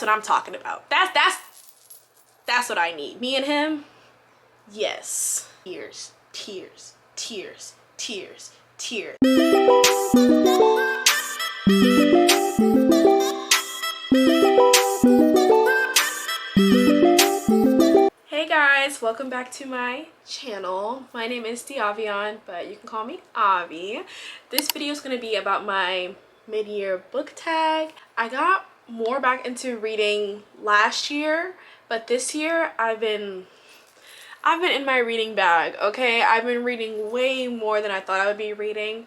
That's what I'm talking about. That's what I need. Me and him, yes. Tears, tears, tears, tears, tears. Hey guys, welcome back to my channel. My name is Diavion, but you can call me Avi. This video is going to be about my mid-year book tag. I got more back into reading last year, but this year I've been in my reading bag, okay? I've been reading way more than I thought I would be reading.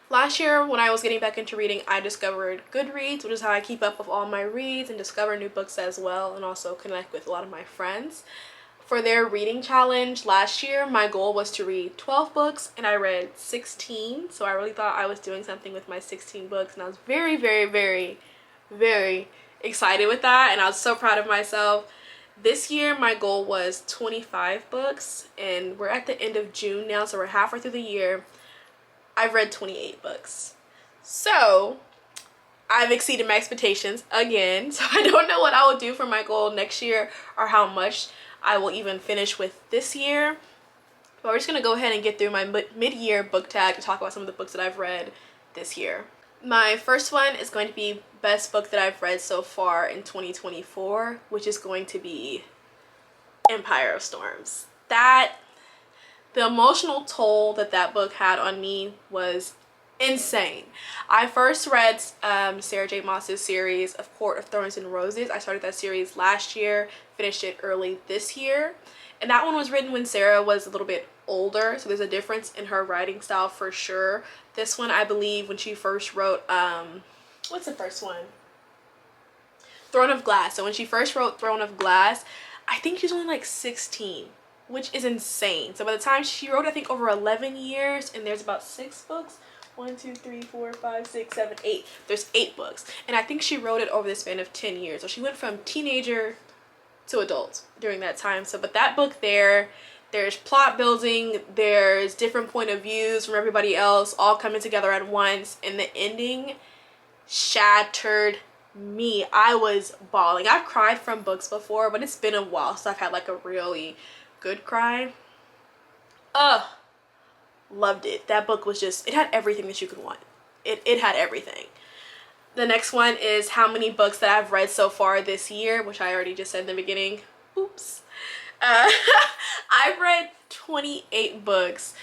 Last year, when I was getting back into reading, I discovered Goodreads, which is how I keep up with all my reads and discover new books as well, and also connect with a lot of my friends. For their reading challenge last year, my goal was to read 12 books, and I read 16, so I really thought I was doing something with my 16 books, and I was very, very, very, very excited with that, and I was so proud of myself. This year, my goal was 25 books, and we're at the end of June now, so we're halfway through the year. I've read 28 books. So, I've exceeded my expectations again, so I don't know what I will do for my goal next year or how much I will even finish with this year. But we're just going to go ahead and get through my mid-year book tag to talk about some of the books that I've read this year. My first one is going to be best book that I've read so far in 2024, which is going to be Empire of Storms. The emotional toll that book had on me was insane. I first read Sarah J. Maas's series of Court of Thorns and Roses. I started that series last year, finished it early this year, and that one was written when Sarah was a little bit older, so there's a difference in her writing style for sure. This one, I believe, when she first wrote what's the first one? Throne of Glass. So when she first wrote Throne of Glass, I think she was only like 16, which is insane. So by the time she wrote, I think over 11 years, and there's about 6 books. 1, 2, 3, 4, 5, 6, 7, 8. There's 8 books, and I think she wrote it over the span of 10 years. So she went from teenager to adult during that time. So, but that book there's plot building, there's different point of views from everybody else all coming together at once, and the ending shattered me. I was bawling. I've cried from books before, but it's been a while since I've had like a really good cry. Loved it. That book was just, it had everything that you could want. It had everything. The next one is how many books that I've read so far this year, which I already just said in the beginning. Oops. I've read 28 books.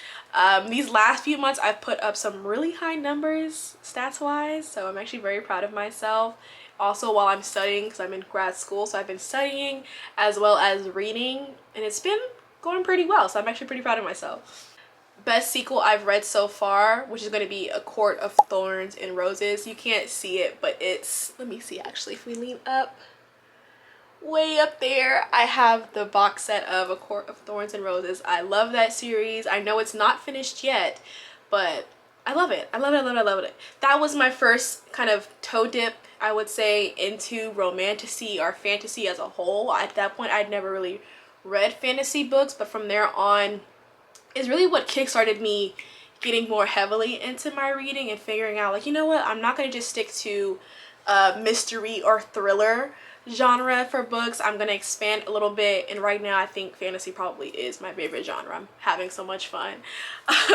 These last few months I've put up some really high numbers stats wise, so I'm actually very proud of myself. Also, while I'm studying, because I'm in grad school, so I've been studying as well as reading, and it's been going pretty well, so I'm actually pretty proud of myself. Best sequel I've read so far, which is going to be A Court of Thorns and Roses. You can't see it, but it's, let me see actually, if we lean up, way up there, I have the box set of A Court of Thorns and Roses. I love that series. I know it's not finished yet, but I love it. I love it, I love it, I love it. That was my first kind of toe dip, I would say, into romantasy or fantasy as a whole. At that point, I'd never really read fantasy books, but from there on, is really what kickstarted me getting more heavily into my reading and figuring out, like, you know what, I'm not going to just stick to mystery or thriller genre for books. I'm going to expand a little bit, and right now I think fantasy probably is my favorite genre. I'm having so much fun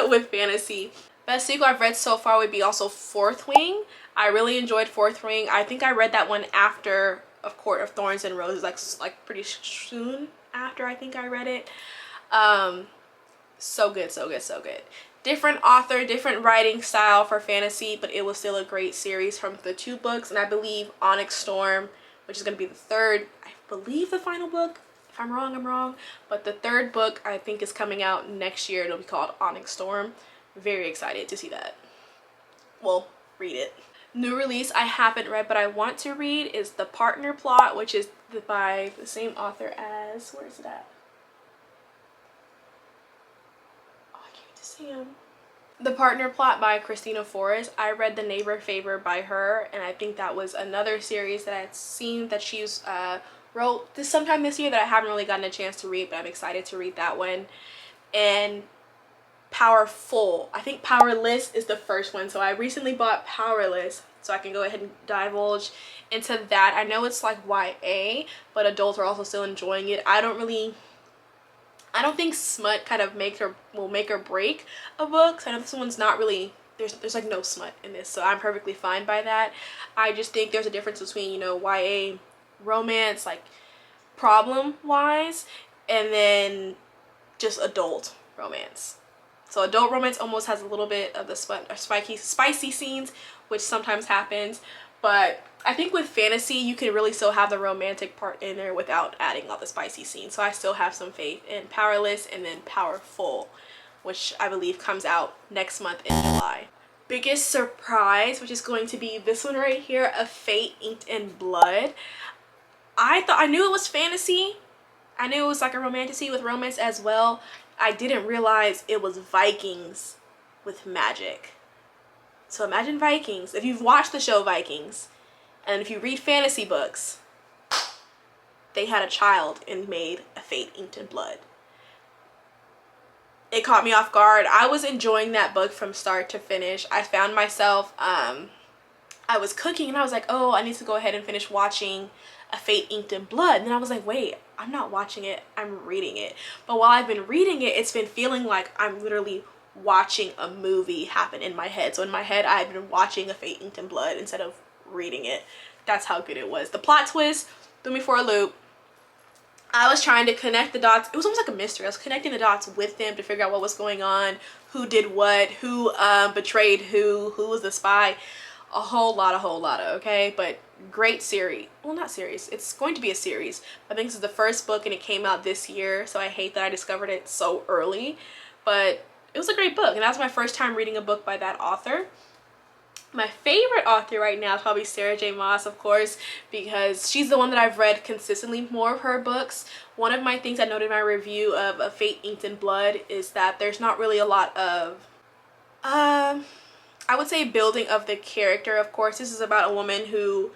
with fantasy. Best sequel I've read so far would be also Fourth Wing. I really enjoyed Fourth Wing. I think I read that one after of Court of Thorns and Roses, like pretty soon after I think I read it. So good, so good, so good. Different author, different writing style for fantasy, but it was still a great series from the 2 books. And I believe Onyx Storm, which is going to be the third, I believe the final book. If I'm wrong, I'm wrong. But the 3rd book I think is coming out next year. It'll be called Onyx Storm. Very excited to see that. Well, read it. New release I haven't read but I want to read is The Partner Plot, which is by the same author as, where is it at? The Partner Plot by Christina Forrest. I read The Neighbor Favor by her, and I think that was another series that I'd seen that she's wrote sometime this year that I haven't really gotten a chance to read, but I'm excited to read that one. And Powerful. I think Powerless is the first one, so I recently bought Powerless. so I can go ahead and divulge into that. I know it's like YA, but adults are also still enjoying it. I don't think smut kind of will make or break a book. So I know this one's not really, there's like no smut in this, so I'm perfectly fine by that. I just think there's a difference between, you know, YA romance, like problem wise, and then just adult romance. So adult romance almost has a little bit of the spicy scenes, which sometimes happens, but I think with fantasy you can really still have the romantic part in there without adding all the spicy scenes. So I still have some faith in Powerless and then Powerful, which I believe comes out next month in July. Biggest surprise, which is going to be this one right here, A Fate Inked in Blood. I knew it was fantasy. I knew it was like a romantasy with romance as well. I didn't realize it was Vikings with magic. So imagine Vikings. If you've watched the show Vikings, and if you read fantasy books, they had a child and made A Fate Inked in Blood. It caught me off guard. I was enjoying that book from start to finish. I found myself, I was cooking and I was like, oh, I need to go ahead and finish watching A Fate Inked in Blood. And then I was like, wait, I'm not watching it, I'm reading it. But while I've been reading it, it's been feeling like I'm literally watching a movie happen in my head. So in my head, I've been watching A Fate Inked in Blood instead of reading it. That's how good it was. The plot twist threw me for a loop. I was trying to connect the dots. It was almost like a mystery. I was connecting the dots with them to figure out what was going on, who did what, who betrayed who was the spy. A whole lot, okay? But great series. Well, not series. It's going to be a series. I think this is the first book and it came out this year, so I hate that I discovered it so early. But it was a great book, and that was my first time reading a book by that author. My favorite author right now is probably Sarah J Maas, of course, because she's the one that I've read consistently more of her books. One of my things I noted in my review of A Fate Inked in Blood is that there's not really a lot of, I would say, building of the character. Of course, this is about a woman who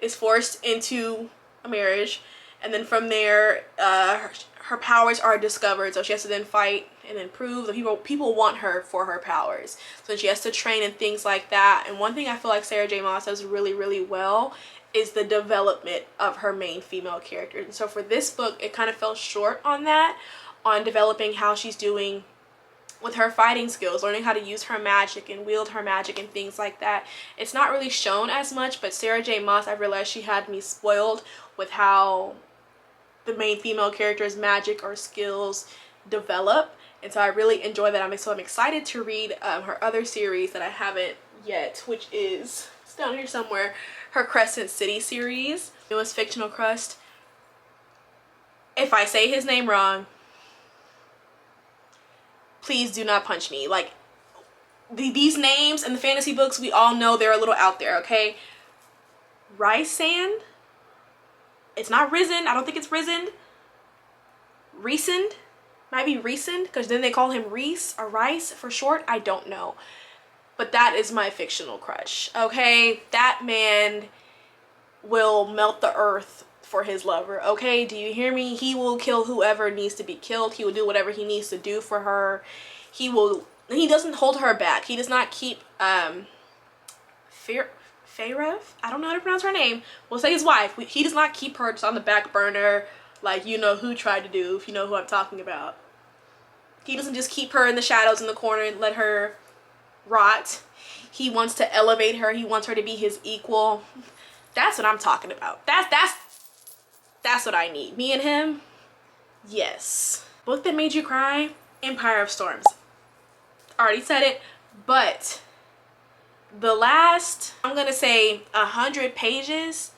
is forced into a marriage, and then from there, her powers are discovered, so she has to then fight and then prove that people want her for her powers. So she has to train and things like that. And one thing I feel like Sarah J Maas does really, really well is the development of her main female characters. And so for this book, it kind of fell short on that, on developing how she's doing with her fighting skills, learning how to use her magic and wield her magic and things like that. It's not really shown as much, but Sarah J Maas, I realized she had me spoiled with how the main female character's magic or skills develop. And so I really enjoy that. I'm excited to read her other series that I haven't yet, which is, it's down here somewhere, her Crescent City series. It was Fictional Crust. If I say his name wrong, please do not punch me. Like, these names in the fantasy books, we all know they're a little out there, okay? Rysand? It's not Risen. I don't think it's Risen. Resend? Might be Resend, because then they call him Reese or Rice for short. I don't know. But that is my fictional crush, okay? That man will melt the earth for his lover, okay? Do you hear me? He will kill whoever needs to be killed. He will do whatever he needs to do for her. He doesn't hold her back. He does not keep Feyrev? I don't know how to pronounce her name. We'll say his wife. He does not keep her just on the back burner like you know who tried to do, if you know who I'm talking about. He doesn't just keep her in the shadows in the corner and let her rot. He wants to elevate her. He wants her to be his equal. That's what I'm talking about. That's what I need. Me and him, yes. Book that made you cry? Empire of Storms. Already said it, but the last, I'm gonna say 100 pages,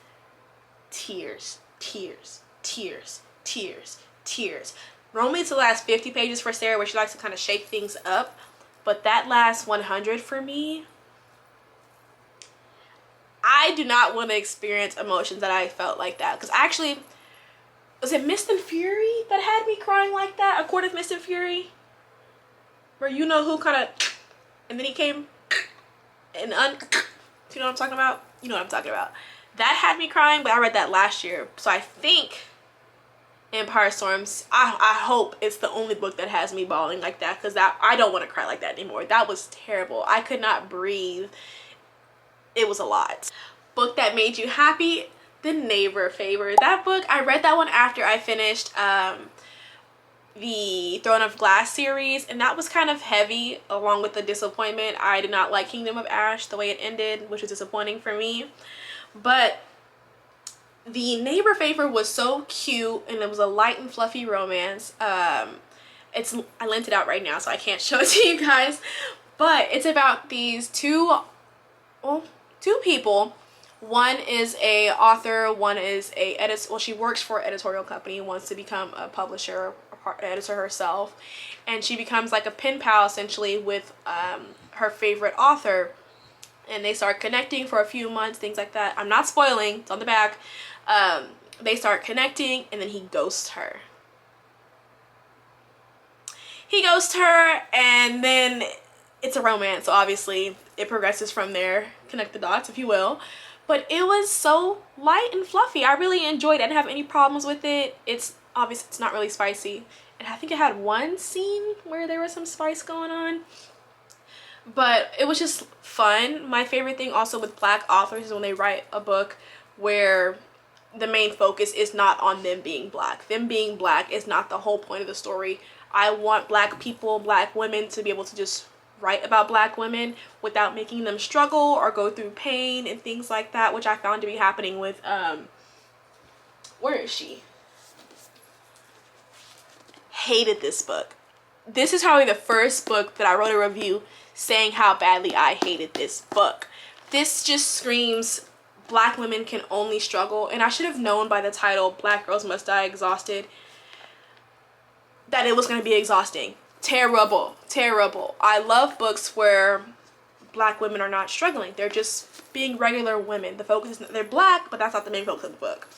tears, tears, tears, tears, tears. Normally it's the last 50 pages for Sarah where she likes to kind of shake things up, but that last 100 for me, I do not want to experience emotions that I felt like that. Because actually, was it Mist and Fury that had me crying like that? A Court of Mist and Fury? Where you know who kind of, and then he came and you know what I'm talking about? You know what I'm talking about. That had me crying, but I read that last year. So I think Empire Storms, I hope it's the only book that has me bawling like that, because I don't want to cry like that anymore. That was terrible. I could not breathe. it was a lot. Book that made you happy, The Neighbor Favor. That book, I read that one after I finished the Throne of Glass series, and that was kind of heavy along with the disappointment. I did not like Kingdom of Ash the way it ended, which was disappointing for me. But The Neighbor Favor was so cute, and it was a light and fluffy romance. I lent it out right now, so I can't show it to you guys. But it's about these two people. One is a author, one is a editor. Well, she works for an editorial company, wants to become a publisher, editor herself, and she becomes like a pen pal essentially with her favorite author, and they start connecting for a few months, things like that. I'm not spoiling, it's on the back. They start connecting, and then he ghosts her. And then it's a romance, so obviously it progresses from there. Connect the dots, if you will. But it was so light and fluffy. I really enjoyed it. I didn't have any problems with it. It's obviously, it's not really spicy, and I think it had one scene where there was some spice going on, but it was just fun. My favorite thing also with Black authors is when they write a book where the main focus is not on them being Black. Them being Black is not the whole point of the story. I want Black people, Black women, to be able to just write about Black women without making them struggle or go through pain and things like that, which I found to be happening with where is she? Hated this book. This is probably the first book that I wrote a review saying how badly I hated this book. This just screams Black women can only struggle, and I should have known by the title, Black Girls Must Die Exhausted, that it was going to be exhausting. Terrible. I love books where Black women are not struggling. They're just being regular women. The focus is, they're Black, but that's not the main focus of the book.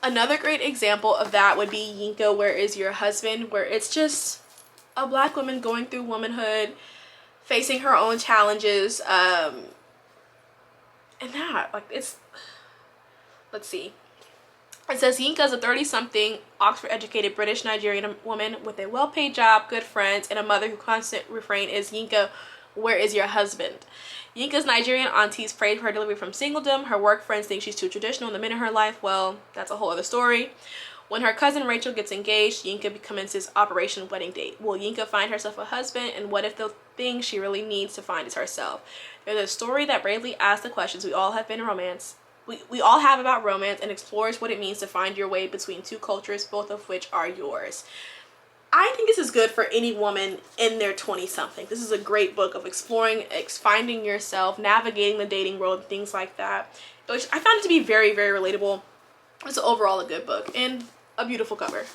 Another great example of that would be Yinka, Where Is Your Husband? Where it's just a Black woman going through womanhood, facing her own challenges, and that, like, it's, let's see. It says Yinka is a 30-something, Oxford-educated British Nigerian woman with a well-paid job, good friends, and a mother whose constant refrain is, Yinka, where is your husband? Yinka's Nigerian aunties praise for her delivery from singledom. Her work friends think she's too traditional in the men in her life. Well, that's a whole other story. When her cousin Rachel gets engaged, Yinka commences Operation Wedding Date. Will Yinka find herself a husband? And what if the thing she really needs to find is herself? There's a story that bravely asks the questions we all have been in romance. We all have about romance, and explores what it means to find your way between two cultures, both of which are yours. I think this is good for any woman in their 20-something. This is a great book of exploring, finding yourself, navigating the dating world, things like that. Which I found it to be very, very relatable. It's overall a good book, and a beautiful cover.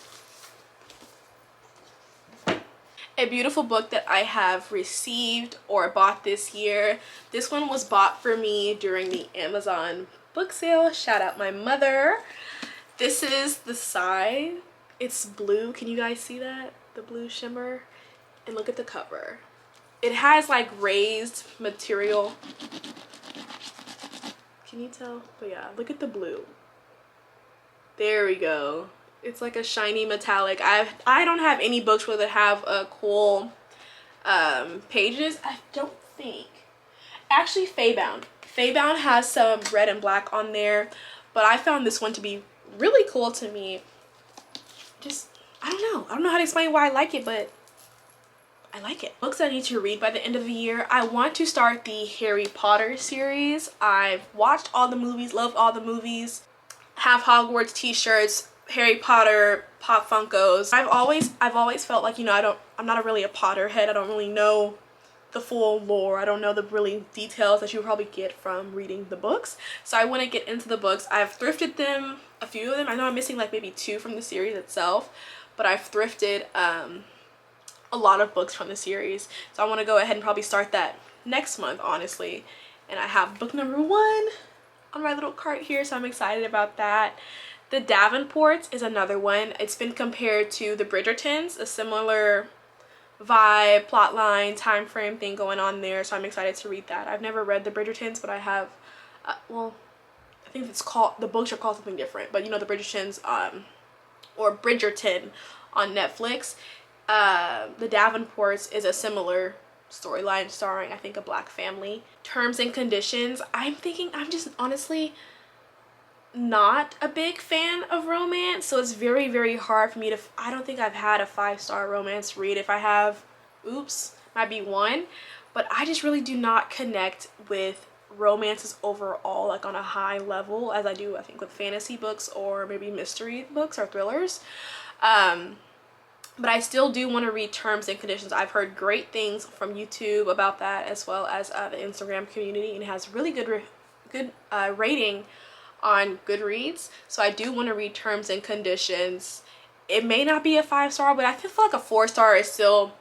A beautiful book that I have received or bought this year. This one was bought for me during the Amazon book sale. Shout out my mother. This is the side. It's blue. Can you guys see that? The blue shimmer. And look at the cover. It has like raised material. Can you tell? But yeah, look at the blue. There we go. It's like a shiny metallic. I don't have any books where they have cool pages. I don't think. Actually, Faybound. Faybound has some red and black on there, but I found this one to be really cool to me. Just, I don't know how to explain why I like it, but I like it. Books I need to read by the end of the year. I want to start the Harry Potter series. I've watched all the movies, loved all the movies, have Hogwarts t-shirts, Harry Potter pop Funkos. I've always felt like, you know, I'm not really a Potterhead. I don't really know the full lore. I don't know the really details that you probably get from reading the books. So I want to get into the books. I've thrifted them, a few of them. I know I'm missing like maybe 2 from the series itself, but I've thrifted a lot of books from the series. So I want to go ahead and probably start that next month, honestly. And I have book number 1 on my little cart here, so I'm excited about that. The Davenports is another one. It's been compared to the Bridgertons, a similar vibe, plotline, time frame thing going on there, so I'm excited to read that. I've never read the Bridgertons, but I have, well, I think it's called, the books are called something different, but you know, the Bridgertons, or Bridgerton on Netflix. The Davenports is a similar storyline starring, I think, a black family. Terms and conditions, I'm just honestly not a big fan of romance, so it's very, very hard for me to, I don't think I've had a 5-star romance read. If I have, oops, might be one, but I just really do not connect with romances overall, like on a high level, as I do, I think, with fantasy books or maybe mystery books or thrillers. But I still do want to read Terms and Conditions. I've heard great things from YouTube about that, as well as the Instagram community, and it has really good rating on Goodreads. So I do want to read Terms and Conditions. It may not be a 5-star, but I feel like a 4-star is still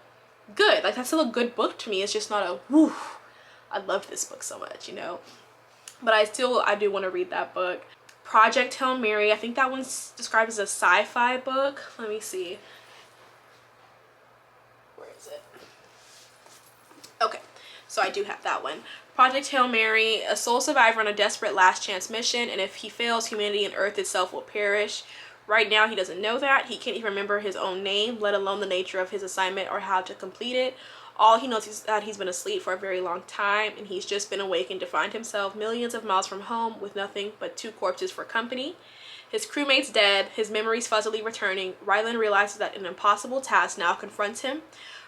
good. Like, that's still a good book to me. It's just not a woo, I love this book so much, you know. But I do want to read that book. Project Hail Mary, I think that one's described as a sci-fi book. Let me see. Okay, so I do have that one. Project Hail Mary, a sole survivor on a desperate last chance mission, and if he fails, humanity and Earth itself will perish. Right now, he doesn't know that. He can't even remember his own name, let alone the nature of his assignment or how to complete it. All he knows is that he's been asleep for a very long time, and he's just been awakened to find himself millions of miles from home with nothing but 2 corpses for company. His crewmate's dead, his memories fuzzily returning. Ryland realizes that an impossible task now confronts him.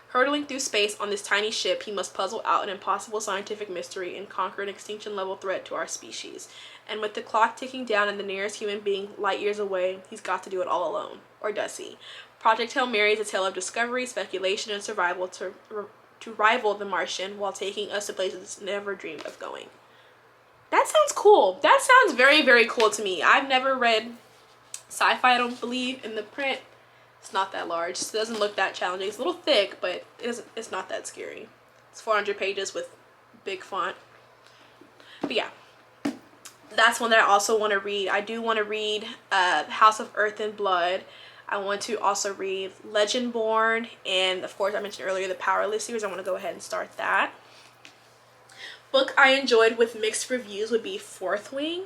Hurtling through space on this tiny ship, he must puzzle out an impossible scientific mystery and conquer an extinction-level threat to our species. And with the clock ticking down and the nearest human being light years away, he's got to do it all alone. Or does he? Project Hail Mary is a tale of discovery, speculation, and survival to rival The Martian while taking us to places never dreamed of going. That sounds cool. That sounds very, very cool to me. I've never read sci-fi, I don't believe, in the print. It's not that large. It doesn't look that challenging. It's a little thick, but it's not that scary. It's 400 pages with big font. But yeah, that's one that I also want to read. I do want to read House of Earth and Blood. I want to also read Legendborn, and of course I mentioned earlier the Powerless series. I want to go ahead and start that. Book I enjoyed with mixed reviews would be Fourth Wing.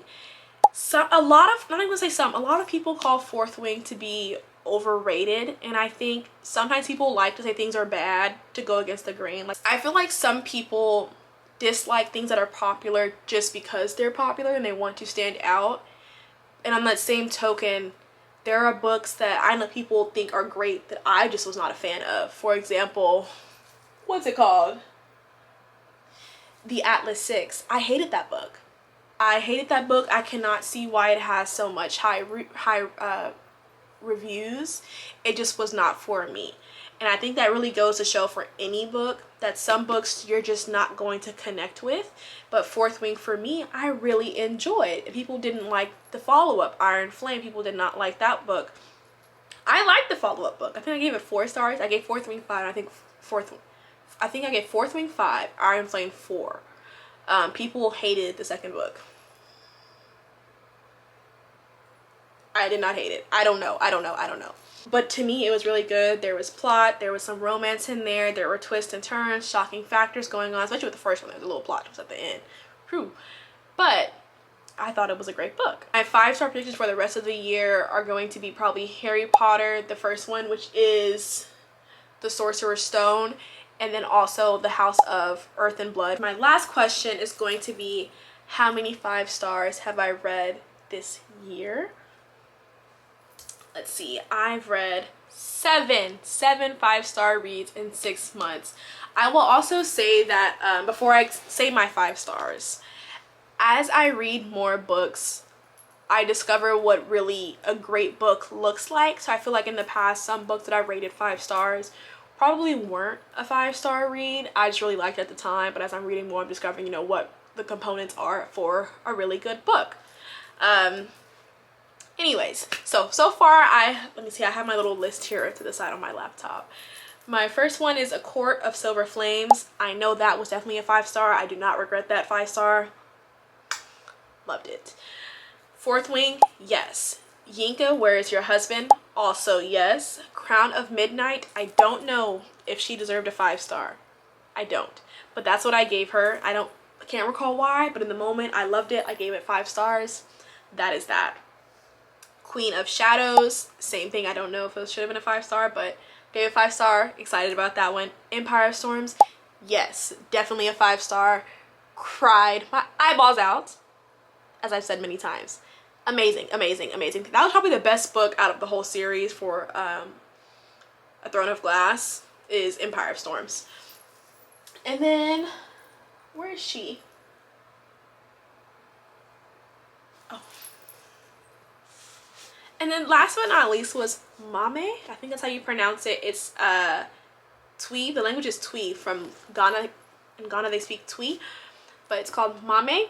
A lot of people call Fourth Wing to be overrated, and I think sometimes people like to say things are bad to go against the grain. Like, I feel like some people dislike things that are popular just because they're popular and they want to stand out, and on that same token, there are books that I know people think are great that I just was not a fan of. For example, what's it called? The Atlas Six. I hated that book. I cannot see why it has so much high reviews. It just was not for me, and I think that really goes to show for any book that some books you're just not going to connect with. But Fourth Wing, for me, I really enjoyed. And people didn't like the follow-up, Iron Flame. People did not like that book. I liked the follow-up book. I think I gave it 4 stars. I gave Fourth Wing 5. I think I gave Fourth Wing 5, Iron Flame 4. People hated the second book. I did not hate it. I don't know. But to me, it was really good. There was plot. There was some romance in there. There were twists and turns, shocking factors going on, especially with the first one. There was a little plot twist at the end. Whew. But I thought it was a great book. My 5-star predictions for the rest of the year are going to be probably Harry Potter, the first one, which is The Sorcerer's Stone, and then also The House of Earth and Blood. My last question is going to be, how many 5 stars have I read this year? Let's see, I've read 7 5-star reads in 6 months. I will also say that before I say my 5 stars, as I read more books, I discover what really a great book looks like. So I feel like in the past, some books that I rated 5 stars probably weren't a 5-star read. I just really liked it at the time, but as I'm reading more, I'm discovering, what the components are for a really good book. Anyways, so far let me see, I have my little list here to the side on my laptop. My first one is A Court of Silver Flames. I know that was definitely a 5-star. I do not regret that 5-star. Loved it. Fourth Wing, yes. Yinka, Where Is Your Husband? Also yes. Crown of Midnight, I don't know if she deserved a 5-star. I don't. But that's what I gave her. I can't recall why, but in the moment I loved it. I gave it 5 stars. That is that. Queen of Shadows, same thing. I don't know if it should have been a 5-star, but gave it 5-star. Excited about that one. Empire of Storms, Yes, definitely a 5-star. Cried my eyeballs out, as I've said many times. Amazing, amazing, amazing. That was probably the best book out of the whole series for A Throne of Glass is Empire of Storms. And then, where is she? Oh. And then last but not least was Mame. I think that's how you pronounce it. It's Twi. The language is Twi from Ghana. In Ghana they speak Twi. But it's called Mame.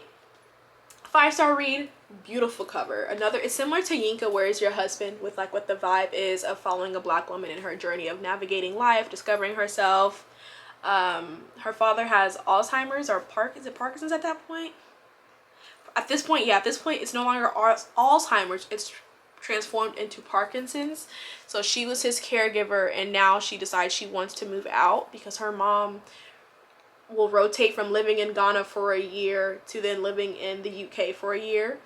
5-star read. Beautiful cover. Another, it's similar to Yinka, Where Is Your Husband, with like what the vibe is of following a black woman in her journey of navigating life, discovering herself. Her father has Alzheimer's or is it Parkinson's at that point? At this point, yeah, at this point it's no longer Alzheimer's, it's transformed into Parkinson's. So she was his caregiver, and now she decides she wants to move out because her mom will rotate from living in Ghana for a year to then living in the UK for a year.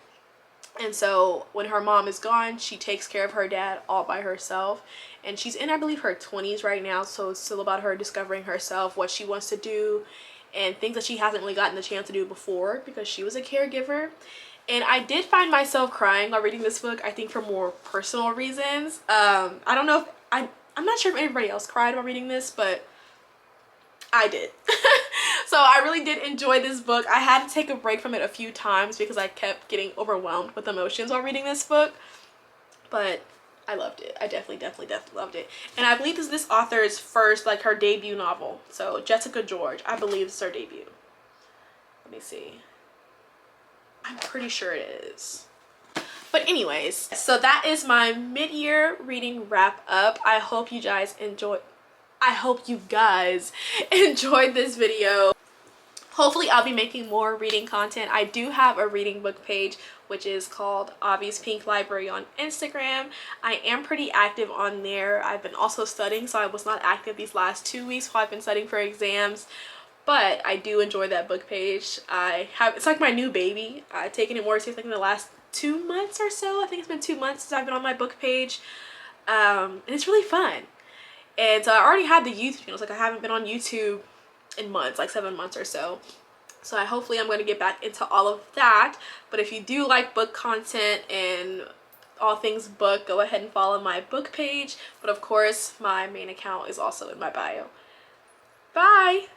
And so when her mom is gone, she takes care of her dad all by herself. And she's in, I believe, her 20s right now. So it's still about her discovering herself, what she wants to do, and things that she hasn't really gotten the chance to do before because she was a caregiver. And I did find myself crying while reading this book, I think for more personal reasons. I don't know if I'm not sure if everybody else cried while reading this, but I did. So I really did enjoy this book. I had to take a break from it a few times because I kept getting overwhelmed with emotions while reading this book. But I loved it. I definitely loved it. And I believe this author's first, like her debut novel. So Jessica George, I believe it's her debut. Let me see. I'm pretty sure it is. But anyways, so that is my mid-year reading wrap up. I hope you guys enjoyed this video. Hopefully I'll be making more reading content. I do have a reading book page, which is called Avi's Pink Library on Instagram. I am pretty active on there. I've been also studying, so I was not active these last 2 weeks while I've been studying for exams. But I do enjoy that book page. It's like my new baby. I've taken it more seriously in the last 2 months or so. I think it's been 2 months since I've been on my book page. And it's really fun. And so I already had the YouTube channels. Like I haven't been on YouTube in months, like 7 months or so. So hopefully I'm going to get back into all of that. But if you do like book content and all things book, go ahead and follow my book page. But of course, my main account is also in my bio. Bye!